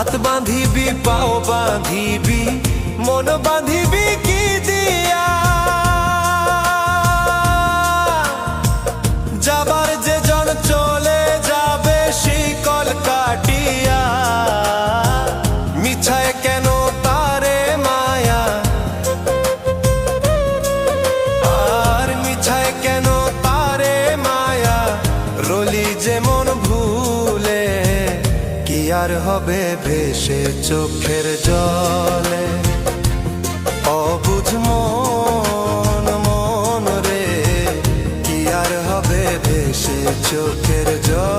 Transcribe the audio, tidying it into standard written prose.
হাত বাঁধিবি পাও বাঁধিবি মন বাঁধিবি কি দিয়া যাবার যে জন চলে যাবে শিকল কাটিয়া মিছায় কেন তারে মায়া আর মিছায় কেন তারে মায়া রলি যেমন ভুলে কি আর হবে ভেসে চোখের জলে অবুঝ মন মন রে কি আর হবে ভেসে চোখের জলে